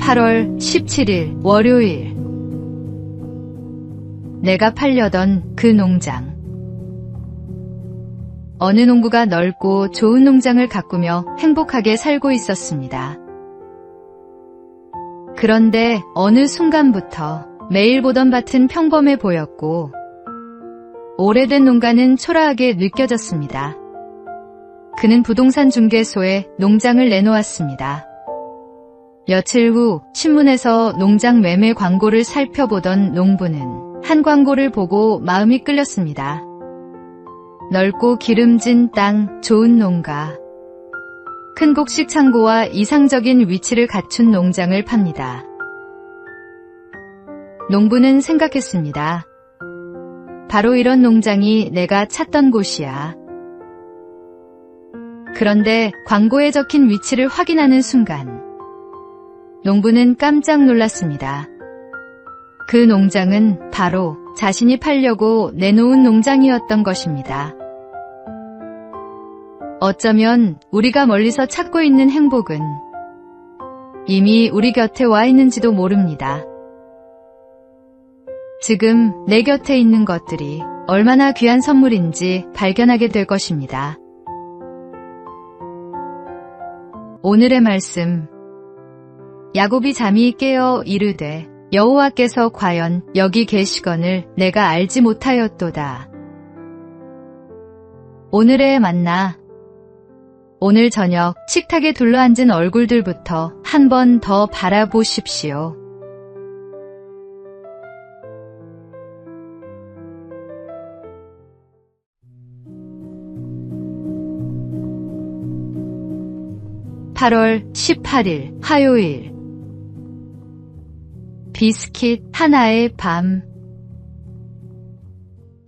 8월 17일 월요일. 내가 팔려던 그 농장. 어느 농부가 넓고 좋은 농장을 가꾸며 행복하게 살고 있었습니다. 그런데 어느 순간부터 매일 보던 밭은 평범해 보였고 오래된 농가는 초라하게 느껴졌습니다. 그는 부동산 중개소에 농장을 내놓았습니다. 며칠 후 신문에서 농장 매매 광고를 살펴보던 농부는 한 광고를 보고 마음이 끌렸습니다. 넓고 기름진 땅, 좋은 농가. 큰 곡식 창고와 이상적인 위치를 갖춘 농장을 팝니다. 농부는 생각했습니다. 바로 이런 농장이 내가 찾던 곳이야. 그런데 광고에 적힌 위치를 확인하는 순간 농부는 깜짝 놀랐습니다. 그 농장은 바로 자신이 팔려고 내놓은 농장이었던 것입니다. 어쩌면 우리가 멀리서 찾고 있는 행복은 이미 우리 곁에 와 있는지도 모릅니다. 지금 내 곁에 있는 것들이 얼마나 귀한 선물인지 발견하게 될 것입니다. 오늘의 말씀. 야곱이 잠이 깨어 이르되 여호와께서 과연 여기 계시거늘 내가 알지 못하였도다. 오늘의 만나. 오늘 저녁 식탁에 둘러앉은 얼굴들부터 한 번 더 바라보십시오. (8월 18일) 화요일. 비스킷 하나의 밤.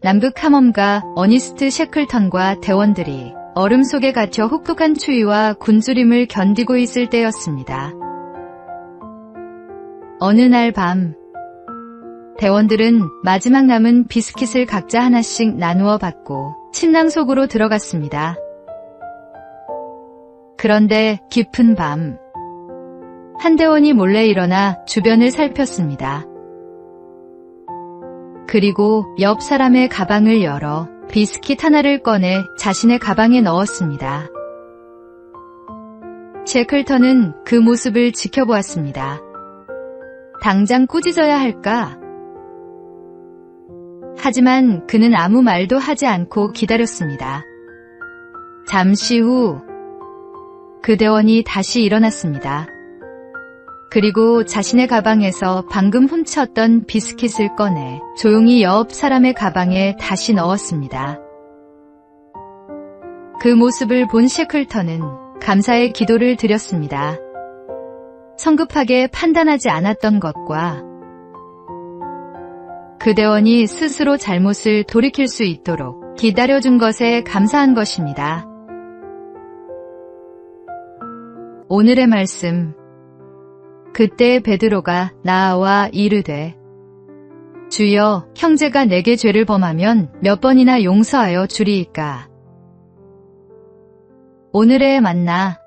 남극 탐험가 어니스트 셰클턴과 대원들이 얼음 속에 갇혀 혹독한 추위와 굶주림을 견디고 있을 때였습니다. 어느 날 밤, 대원들은 마지막 남은 비스킷을 각자 하나씩 나누어 받고 침낭 속으로 들어갔습니다. 그런데 깊은 밤, 한 대원이 몰래 일어나 주변을 살폈습니다. 그리고 옆 사람의 가방을 열어 비스킷 하나를 꺼내 자신의 가방에 넣었습니다. 셰클턴은 그 모습을 지켜보았습니다. 당장 꾸짖어야 할까? 하지만 그는 아무 말도 하지 않고 기다렸습니다. 잠시 후 그 대원이 다시 일어났습니다. 그리고 자신의 가방에서 방금 훔쳤던 비스킷을 꺼내 조용히 옆 사람의 가방에 다시 넣었습니다. 그 모습을 본 셰클턴은 감사의 기도를 드렸습니다. 성급하게 판단하지 않았던 것과 그 대원이 스스로 잘못을 돌이킬 수 있도록 기다려준 것에 감사한 것입니다. 오늘의 말씀. 그때 베드로가 나와 이르되 주여, 형제가 내게 죄를 범하면 몇 번이나 용서하여 주리이까. 오늘의 만나.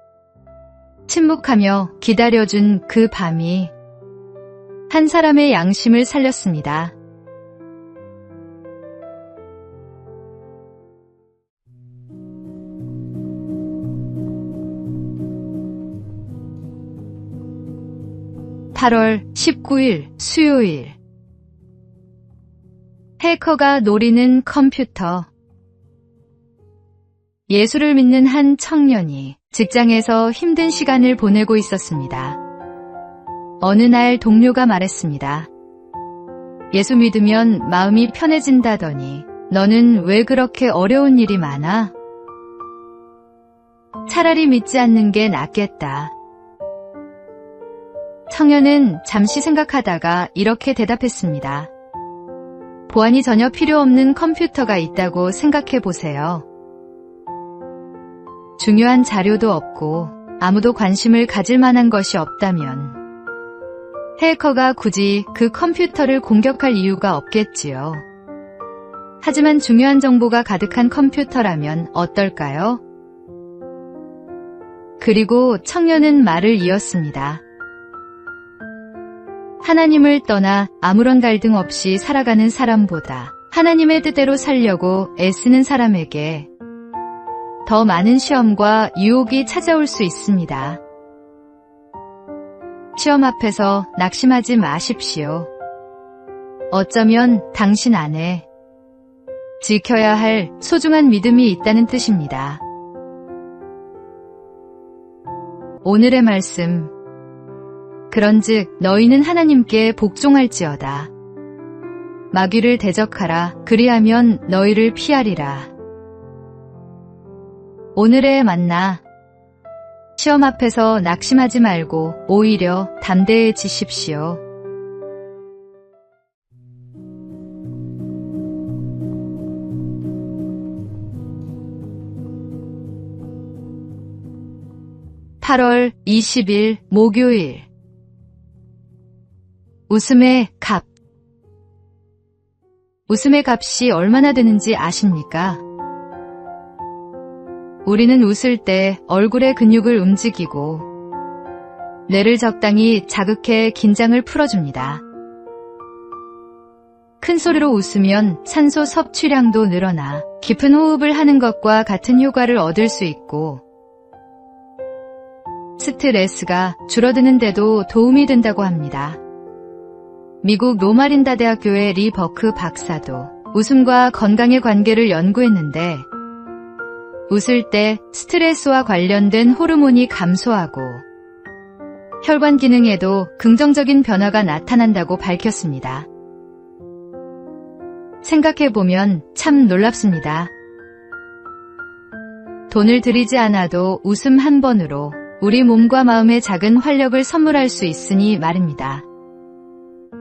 침묵하며 기다려준 그 밤이 한 사람의 양심을 살렸습니다. (8월 19일) 수요일. 해커가 노리는 컴퓨터. 예수를 믿는 한 청년이 직장에서 힘든 시간을 보내고 있었습니다. 어느 날 동료가 말했습니다. 예수 믿으면 마음이 편해진다더니 너는 왜 그렇게 어려운 일이 많아? 차라리 믿지 않는 게 낫겠다. 청년은 잠시 생각하다가 이렇게 대답했습니다. 보안이 전혀 필요 없는 컴퓨터가 있다고 생각해 보세요. 중요한 자료도 없고 아무도 관심을 가질 만한 것이 없다면 해커가 굳이 그 컴퓨터를 공격할 이유가 없겠지요. 하지만 중요한 정보가 가득한 컴퓨터라면 어떨까요? 그리고 청년은 말을 이었습니다. 하나님을 떠나 아무런 갈등 없이 살아가는 사람보다 하나님의 뜻대로 살려고 애쓰는 사람에게 더 많은 시험과 유혹이 찾아올 수 있습니다. 시험 앞에서 낙심하지 마십시오. 어쩌면 당신 안에 지켜야 할 소중한 믿음이 있다는 뜻입니다. 오늘의 말씀. 그런즉 너희는 하나님께 복종할지어다. 마귀를 대적하라. 그리하면 너희를 피하리라. 오늘의 만나. 시험 앞에서 낙심하지 말고 오히려 담대해지십시오. (8월 20일) 목요일. 웃음의 값. 웃음의 값이 얼마나 되는지 아십니까? 우리는 웃을 때 얼굴의 근육을 움직이고 뇌를 적당히 자극해 긴장을 풀어줍니다. 큰 소리로 웃으면 산소 섭취량도 늘어나 깊은 호흡을 하는 것과 같은 효과를 얻을 수 있고 스트레스가 줄어드는 데도 도움이 된다고 합니다. 미국 로마린다 대학교의 리 버크 박사도 웃음과 건강의 관계를 연구했는데 웃을 때 스트레스와 관련된 호르몬이 감소하고 혈관 기능에도 긍정적인 변화가 나타난다고 밝혔습니다. 생각해보면 참 놀랍습니다. 돈을 들이지 않아도 웃음 한 번으로 우리 몸과 마음에 작은 활력을 선물할 수 있으니 말입니다.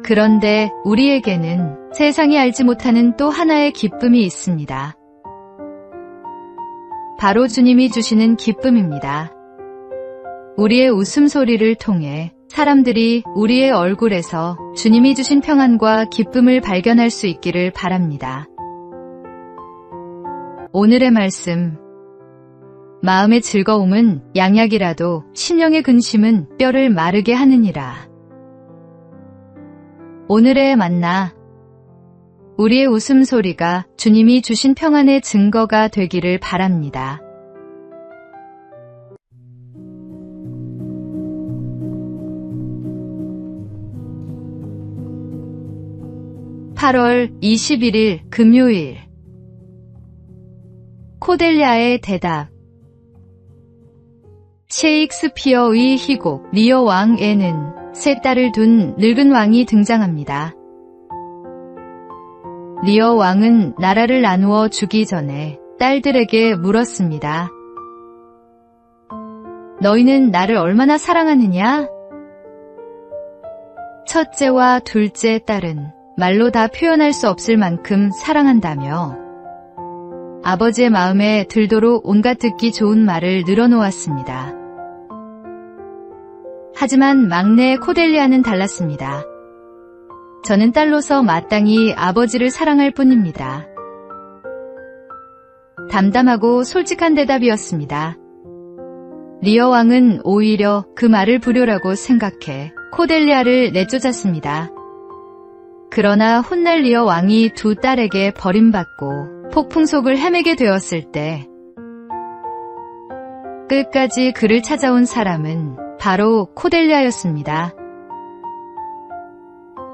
그런데 우리에게는 세상이 알지 못하는 또 하나의 기쁨이 있습니다. 바로 주님이 주시는 기쁨입니다. 우리의 웃음소리를 통해 사람들이 우리의 얼굴에서 주님이 주신 평안과 기쁨을 발견할 수 있기를 바랍니다. 오늘의 말씀. 마음의 즐거움은 양약이라도 심령의 근심은 뼈를 마르게 하느니라. 오늘의 만나. 우리의 웃음소리가 주님이 주신 평안의 증거가 되기를 바랍니다. (8월 21일) 금요일. 코델리아의 대답. 셰익스피어의 희곡 리어 왕에는 세 딸을 둔 늙은 왕이 등장합니다. 리어 왕은 나라를 나누어 주기 전에 딸들에게 물었습니다. 너희는 나를 얼마나 사랑하느냐? 첫째와 둘째 딸은 말로 다 표현할 수 없을 만큼 사랑한다며 아버지의 마음에 들도록 온갖 듣기 좋은 말을 늘어놓았습니다. 하지만 막내 코델리아는 달랐습니다. 저는 딸로서 마땅히 아버지를 사랑할 뿐입니다. 담담하고 솔직한 대답이었습니다. 리어 왕은 오히려 그 말을 불효라고 생각해 코델리아를 내쫓았습니다. 그러나 훗날 리어 왕이 두 딸에게 버림받고 폭풍 속을 헤매게 되었을 때 끝까지 그를 찾아온 사람은 바로 코델리아였습니다.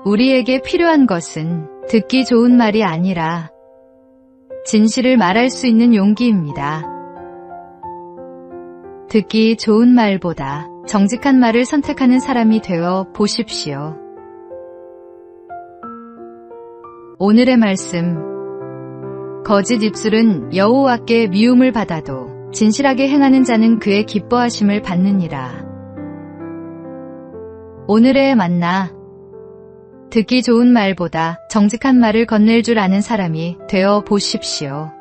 우리에게 필요한 것은 듣기 좋은 말이 아니라 진실을 말할 수 있는 용기입니다. 듣기 좋은 말보다 정직한 말을 선택하는 사람이 되어 보십시오. 오늘의 말씀. 거짓 입술은 여호와께 미움을 받아도 진실하게 행하는 자는 그의 기뻐하심을 받느니라. 오늘의 만나. 듣기 좋은 말보다 정직한 말을 건넬 줄 아는 사람이 되어 보십시오.